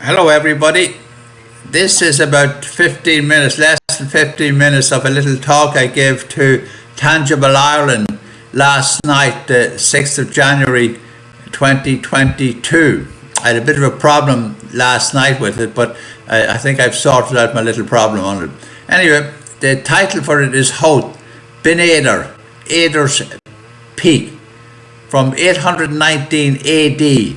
Hello, everybody. This is about 15 minutes, less than 15 minutes of a little talk I gave to Tangible Ireland last night, the 6th of January 2022. I had a bit of a problem last night with it, but I think I've sorted out my little problem on it. Anyway, the title for it is Howth, Bin Éidir, Éidir's Peak, from 819 AD.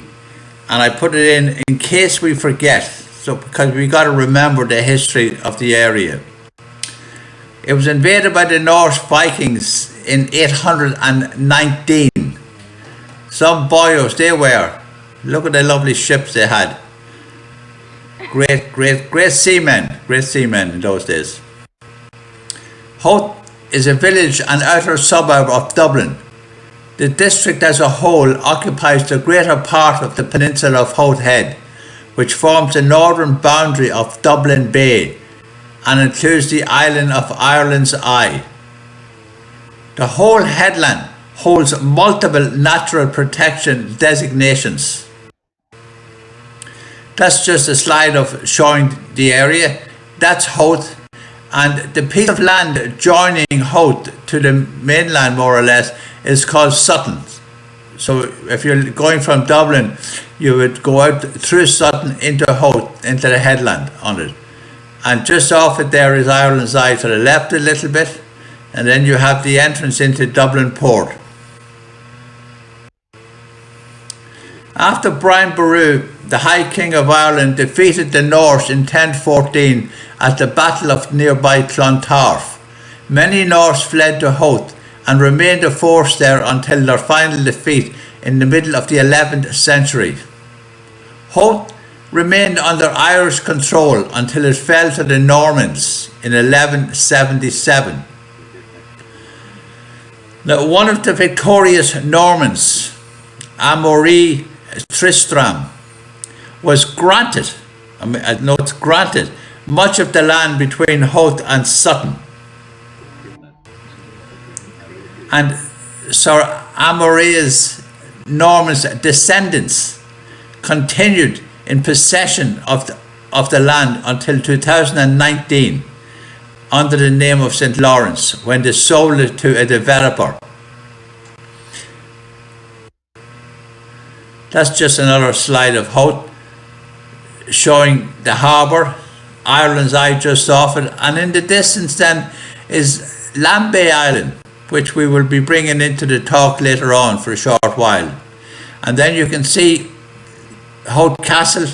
And I put it in case we forget, so because we got to remember the history of the area. It was invaded by the Norse Vikings in 819. Some boyos they were. Look at the lovely ships they had. Great seamen in those days. Howth is a village and outer suburb of Dublin. The district as a whole occupies the greater part of the peninsula of Howth Head, which forms the northern boundary of Dublin Bay and includes the island of Ireland's Eye. The whole headland holds multiple natural protection designations. That's just a slide of showing the area. That's Howth, and the piece of land joining Howth to the mainland more or less is called Sutton. So if you're going from Dublin, you would go out through Sutton into Howth, into the headland on it. And just off it there is Ireland's Eye to the left a little bit, and then you have the entrance into Dublin Port. After Brian Boru, the High King of Ireland, defeated the Norse in 1014 at the Battle of nearby Clontarf, many Norse fled to Howth and remained a force there until their final defeat in the middle of the 11th century. Howth remained under Irish control until it fell to the Normans in 1177. Now, one of the victorious Normans, Amaury Tristram, was granted, much of the land between Howth and Sutton. And Sir Amaury's Norman's descendants continued in possession of the land until 2019 under the name of St. Lawrence, when they sold it to a developer. That's just another slide of Howth showing the harbour, Ireland's Eye just off it, and in the distance then is Lambay Island, which we will be bringing into the talk later on for a short while. And then you can see Howth Castle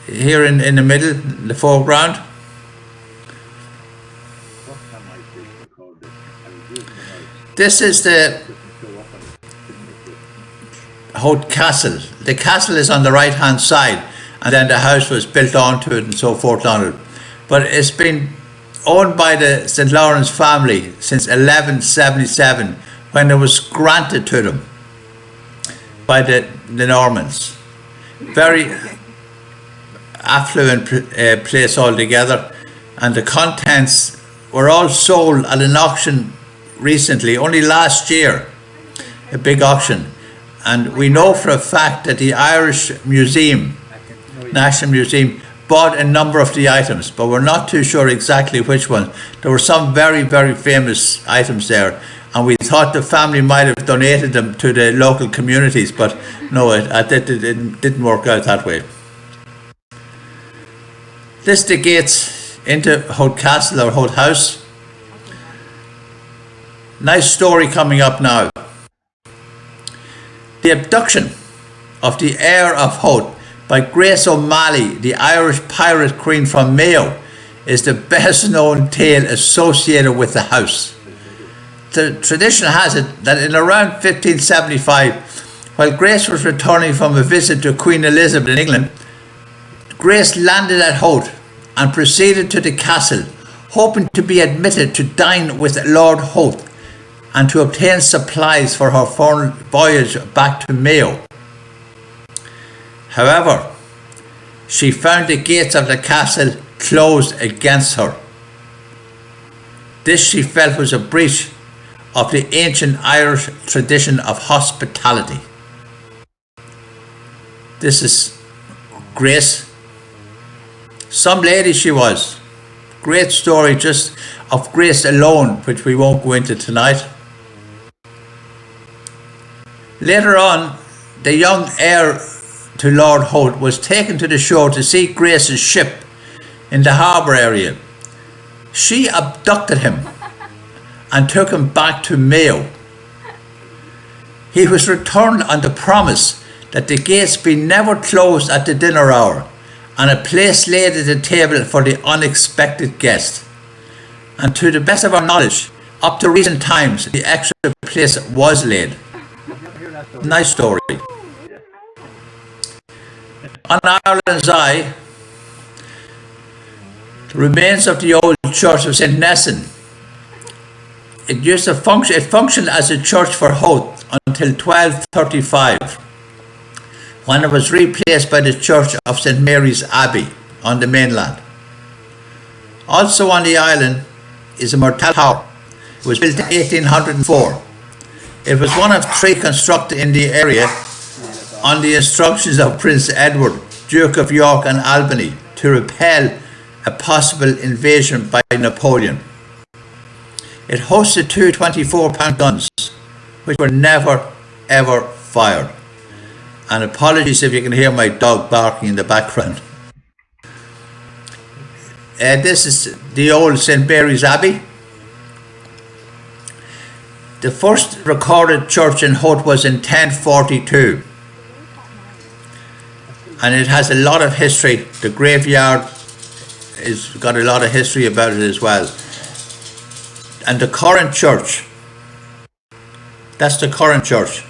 here in the middle, in the foreground. This is the Howth Castle. The castle is on the right hand side, and then the house was built onto it and so forth on it. But it's been owned by the St. Lawrence family since 1177, when it was granted to them by the Normans. Very affluent place altogether, and the contents were all sold at an auction recently, only last year, a big auction. And we know for a fact that the Irish Museum, National Museum, bought a number of the items, but we're not too sure exactly which ones. There were some very, very famous items there, and we thought the family might have donated them to the local communities, but no, it didn't work out that way. This is the gates into Howth Castle or Howth House. Nice story coming up now. The abduction of the heir of Howth by Grace O'Malley, the Irish pirate queen from Mayo, is the best known tale associated with the house. The tradition has it that in around 1575, while Grace was returning from a visit to Queen Elizabeth in England, Grace landed at Howth and proceeded to the castle, hoping to be admitted to dine with Lord Howth and to obtain supplies for her foreign voyage back to Mayo. However, she found the gates of the castle closed against her. This she felt was a breach of the ancient Irish tradition of hospitality. This is Grace. Some lady she was. Great story just of Grace alone, which we won't go into tonight. Later on, the young heir to Lord Howth was taken to the shore to see Grace's ship in the harbour area. She abducted him and took him back to Mayo. He was returned on the promise that the gates be never closed at the dinner hour and a place laid at the table for the unexpected guest. And to the best of our knowledge, up to recent times, the extra place was laid. Nice story. On Ireland's Eye, the remains of the old church of St. Nesson. It functioned as a church for Howth until 1235, when it was replaced by the church of St. Mary's Abbey on the mainland. Also on the island is a Mortal Tower. It was built in 1804. It was one of three constructed in the area on the instructions of Prince Edward, Duke of York and Albany, to repel a possible invasion by Napoleon. It hosted two 24-pound guns, which were never ever fired. And apologies if you can hear my dog barking in the background. This is the old St. Mary's Abbey. The first recorded church in Howth was in 1042. And it has a lot of history. The graveyard has got a lot of history about it as well. And the current church, that's the current church.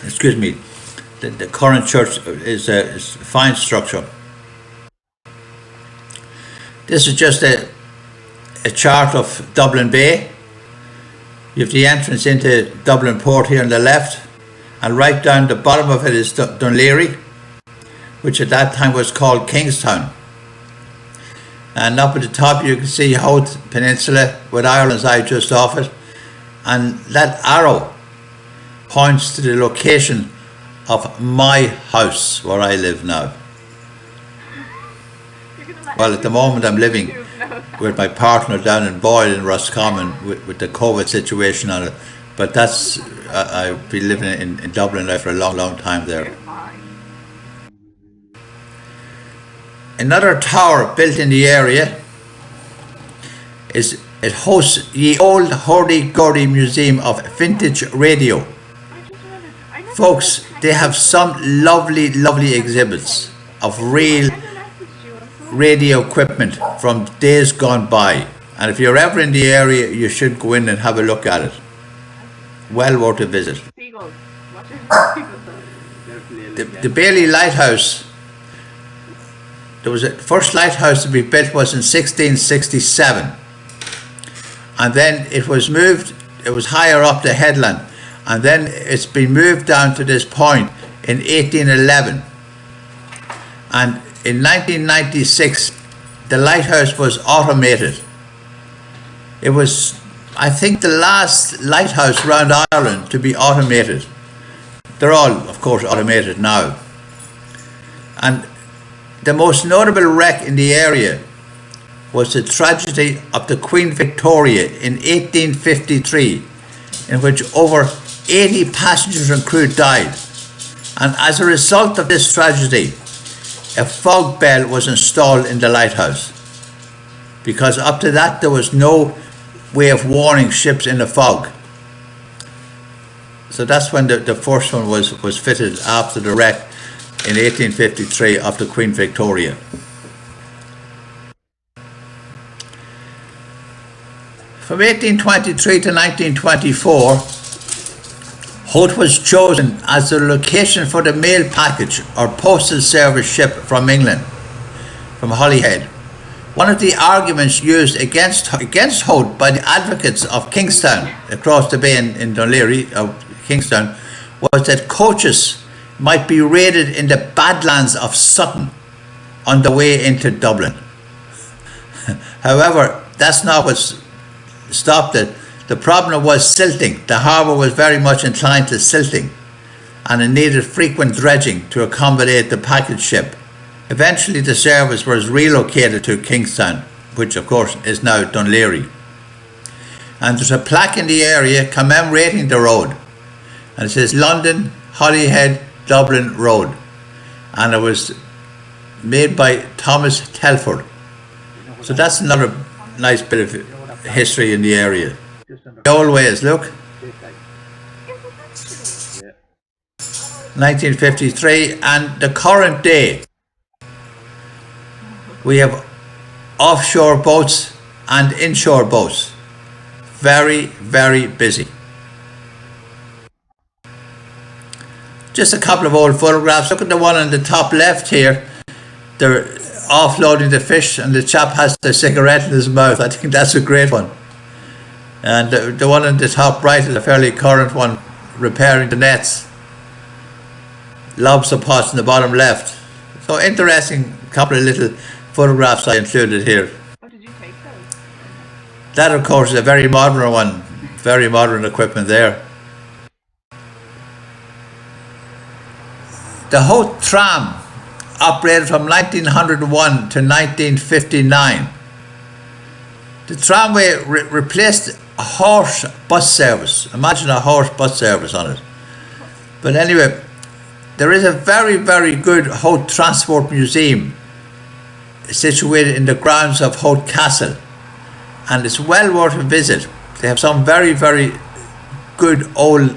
Excuse me. The current church is a fine structure. This is just a chart of Dublin Bay. You have the entrance into Dublin Port here on the left, and right down the bottom of it is Dunleary, which at that time was called Kingstown. And up at the top you can see Howth Peninsula with Ireland's Eye just off it, and that arrow points to the location of my house where I live now. Well, at the moment I'm living with my partner down in Boyle in Roscommon with the COVID situation on it, but that's I've been living in Dublin now for a long time there. Another tower built in the area it hosts the old hurdy-gurdy museum of vintage radio. Folks, they have some lovely exhibits of real radio equipment from days gone by, and if you're ever in the area you should go in and have a look at it. Well worth a visit. The Bailey Lighthouse, there was a first lighthouse to be built was in 1667, and then it was moved, it was higher up the headland, and then it's been moved down to this point in 1811, and in 1996 the lighthouse was automated. It was, I think, the last lighthouse around Ireland to be automated. They're all, of course, automated now. And the most notable wreck in the area was the tragedy of the Queen Victoria in 1853, in which over 80 passengers and crew died. And as a result of this tragedy, a fog bell was installed in the lighthouse, because up to that there was no way of warning ships in the fog. So that's when the first one was fitted after the wreck in 1853 of the Queen Victoria. From 1823 to 1924, Howth was chosen as the location for the mail package or postal service ship from England, from Holyhead. One of the arguments used against Howth by the advocates of Kingstown, across the bay in Dunleary, of Kingstown, was that coaches might be raided in the Badlands of Sutton on the way into Dublin. However, that's not what stopped it. The problem was silting. The harbour was very much inclined to silting, and it needed frequent dredging to accommodate the package ship. Eventually the service was relocated to Kingstown, which of course is now Dunleary. And there's a plaque in the area commemorating the road, and it says London, Holyhead, Dublin Road, and it was made by Thomas Telford. So that's another nice bit of history in the area. The old ways, look. 1953, and the current day we have offshore boats and inshore boats. Very, very busy. Just a couple of old photographs. Look at the one on the top left here. They're offloading the fish and the chap has the cigarette in his mouth. I think that's a great one. And the one on the top right is a fairly current one, repairing the nets. Lobster pots in the bottom left. So interesting couple of little photographs I included here. What did you take those? That of course is a very modern one, very modern equipment there. The Howth tram operated from 1901 to 1959. The tramway replaced a horse bus service. Imagine a horse bus service on it. But anyway, there is a very, very good Howth Transport Museum situated in the grounds of Howth Castle, and it's well worth a visit. They have some very, very good old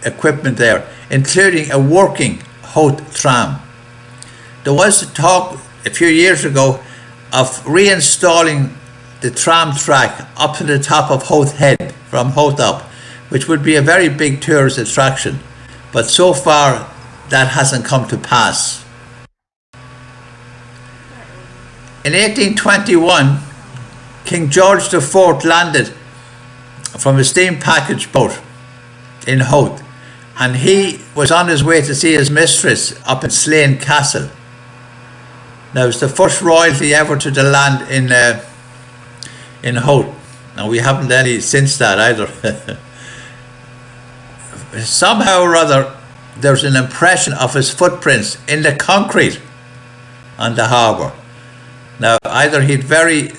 equipment there, including a working Howth tram. There was talk a few years ago of reinstalling the tram track up to the top of Howth Head from Howth up, which would be a very big tourist attraction, but so far that hasn't come to pass. In 1821, King George IV landed from a steam package boat in Howth, and he was on his way to see his mistress up in Slane Castle. Now it's the first royalty ever to land in Howth. Now we haven't any since that either. Somehow or other there's an impression of his footprints in the concrete on the harbour. Now either he'd very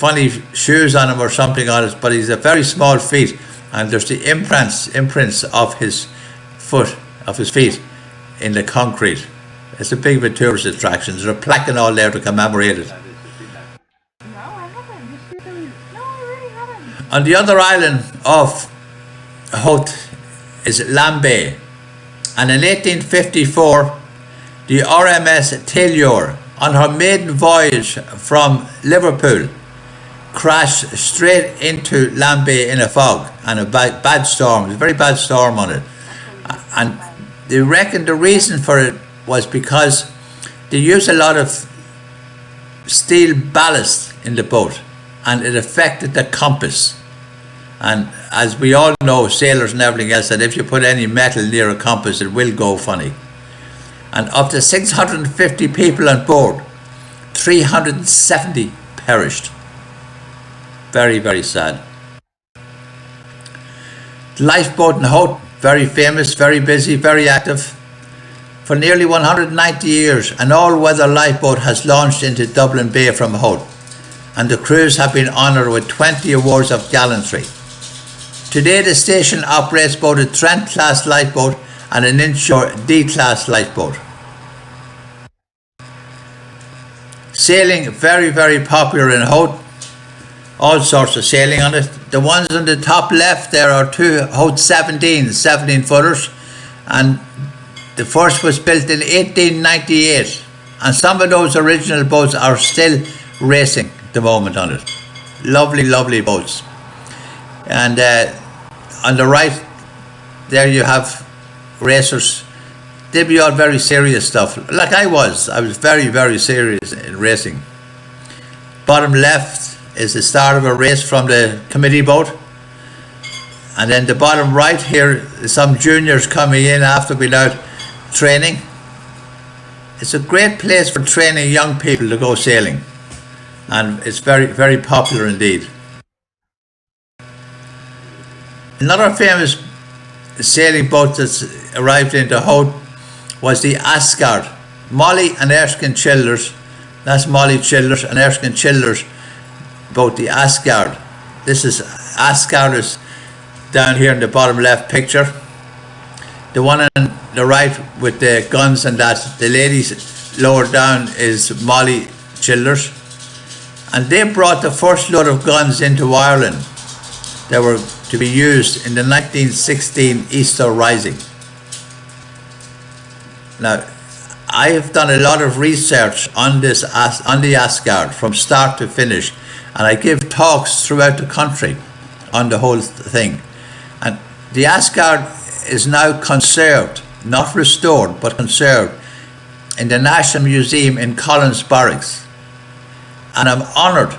funny shoes on him or something on it, but he's a very small feet, and there's the imprints of his feet in the concrete. It's a big of a tourist attraction. There's a plaque and all there to commemorate it. No, I haven't. No, I really haven't. On the other island of Howth is Lambay, and in 1854 the RMS Taylor, on her maiden voyage from Liverpool, crashed straight into Lambay in a fog and a bad storm. It was a very bad storm on it, and they reckon the reason for it was because they use a lot of steel ballast in the boat, and it affected the compass. And as we all know, sailors and everything else, that if you put any metal near a compass, it will go funny. And of the 650 people on board, 370 perished. Very, very sad. The lifeboat in Howth, very famous, very busy, very active. For nearly 190 years, an all-weather lifeboat has launched into Dublin Bay from Howth, and the crews have been honoured with 20 awards of gallantry. Today the station operates both a Trent-class lifeboat and an inshore D-class lifeboat. Sailing, very, very popular in Howth. All sorts of sailing on it. The ones on the top left there are two Howth 17 footers, and the first was built in 1898, and some of those original boats are still racing at the moment on it. Lovely, lovely boats. And on the right there you have racers. They'd be all very serious stuff, like I was very, very serious in racing. Bottom left is the start of a race from the committee boat, and then the bottom right here is some juniors coming in after being out training. It's a great place for training young people to go sailing, and it's very, very popular indeed. Another famous sailing boat that arrived into Howth was the Asgard. Molly and Erskine Childers, that's Molly Childers and Erskine Childers, boat the Asgard. This is Asgard is down here in the bottom left picture. The one on the right with the guns and that, the ladies lower down is Molly Childers. And they brought the first load of guns into Ireland that were to be used in the 1916 Easter Rising. Now, I have done a lot of research on this, on the Asgard from start to finish, and I give talks throughout the country on the whole thing. And the Asgard is now conserved, not restored, but conserved in the National Museum in Collins Barracks. And I'm honoured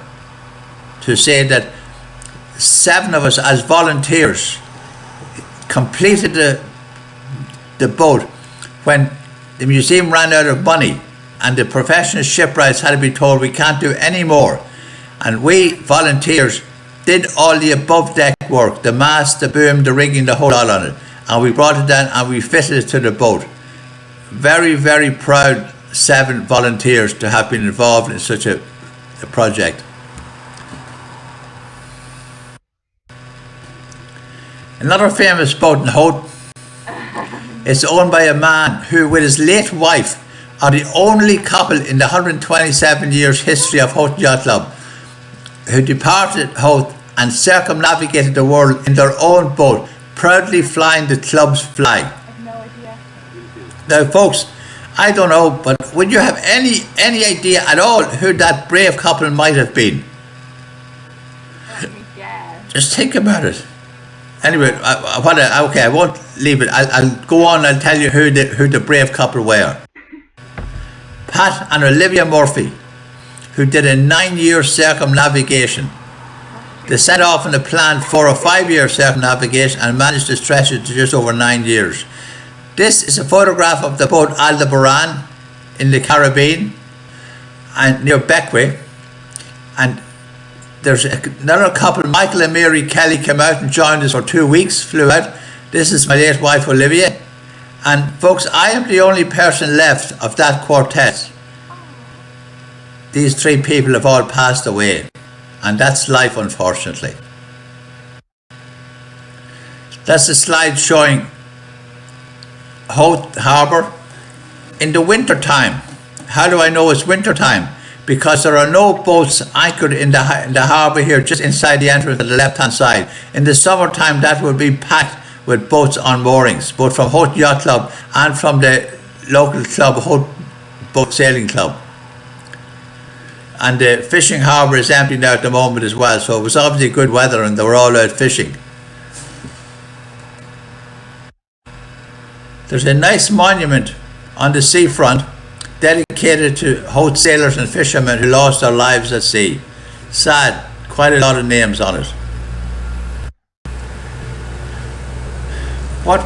to say that 7 of us as volunteers completed the boat when the museum ran out of money and the professional shipwrights had to be told we can't do any more. And we volunteers did all the above deck work, the mast, the boom, the rigging, the whole lot on it. And we brought it down and we fitted it to the boat. Very, very proud 7 volunteers to have been involved in such a project. Another famous boat in Howth is owned by a man who, with his late wife, are the only couple in the 127 years history of Howth Yacht Club who departed Howth and circumnavigated the world in their own boat, proudly flying the club's flag. I have no idea. Now, folks, I don't know, but would you have any idea at all who that brave couple might have been? Let me guess. Just think about it. Anyway, I won't leave it. I'll go on and tell you who the brave couple were. Pat and Olivia Murphy, who did a 9-year circumnavigation. They set off on a planned 4 or 5 year circumnavigation and managed to stretch it to just over 9 years. This is a photograph of the boat Aldebaran in the Caribbean and near Beckwith. And there's another couple, Michael and Mary Kelly, came out and joined us for 2 weeks, flew out. This is my late wife Olivia. And folks, I am the only person left of that quartet. These 3 people have all passed away. And that's life, unfortunately. That's a slide showing Howth Harbour in the winter time. How do I know it's winter time? Because there are no boats anchored in the harbour here, just inside the entrance on the left hand side. In the summertime, that would be packed with boats on moorings, both from Howth Yacht Club and from the local club, Howth Boat Sailing Club. And the fishing harbour is empty now at the moment as well, so it was obviously good weather and they were all out fishing. There's a nice monument on the seafront dedicated to Howth sailors and fishermen who lost their lives at sea. Sad, quite a lot of names on it. What?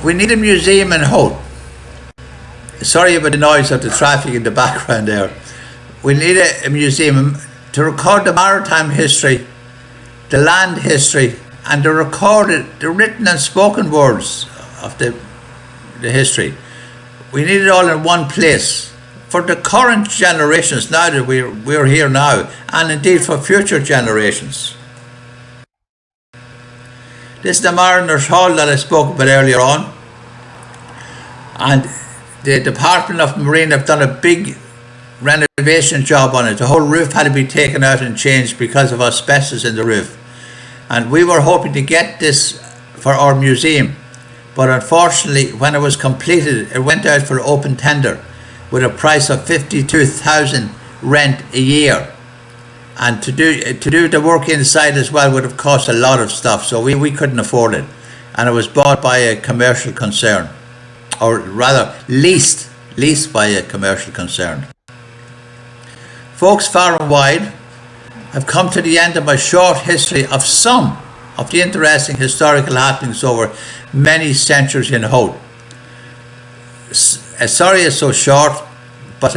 We need a museum in Howth. Sorry about the noise of the traffic in the background there. We need a museum to record the maritime history, the land history, and to record the written and spoken words of the history. We need it all in one place for the current generations now that we're here now, and indeed for future generations. This is the Mariners' Hall that I spoke about earlier on, and the Department of Marine have done a big renovation job on it. The whole roof had to be taken out and changed because of asbestos in the roof, and we were hoping to get this for our museum, but unfortunately when it was completed it went out for open tender with a price of 52,000 rent a year, and to do the work inside as well would have cost a lot of stuff, so we couldn't afford it, and it was bought by a commercial concern, or rather leased by a commercial concern. Folks far and wide, I've come to the end of my short history of some of the interesting historical happenings over many centuries in Howth. Sorry it's so short, but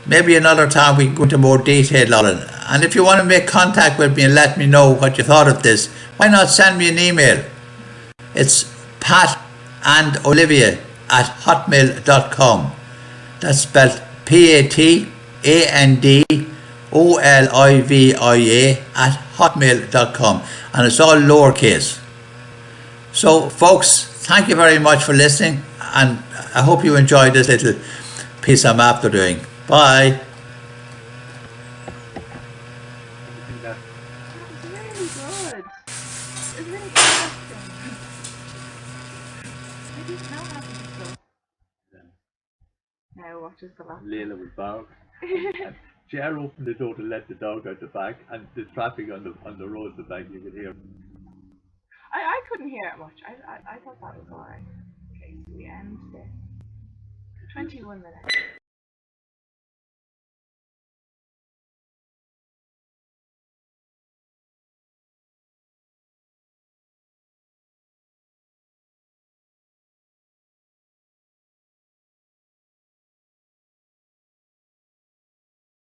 maybe another time we can go into more detail on it. And if you want to make contact with me and let me know what you thought of this, why not send me an email? It's Pat and Olivia at hotmail.com. That's spelled PATANDOLIVIA at hotmail.com. And it's all lowercase. So, folks, thank you very much for listening, and I hope you enjoyed this little piece I'm after doing. Bye. That was really good. It was really interesting. I didn't know how to do stuff. Now watches the last. Layla was bark. And Cher opened the door to let the dog out the back, and the traffic on the road at the back, you could hear. I couldn't hear it much. I thought that was alright. Okay, so we end this. 21 minutes.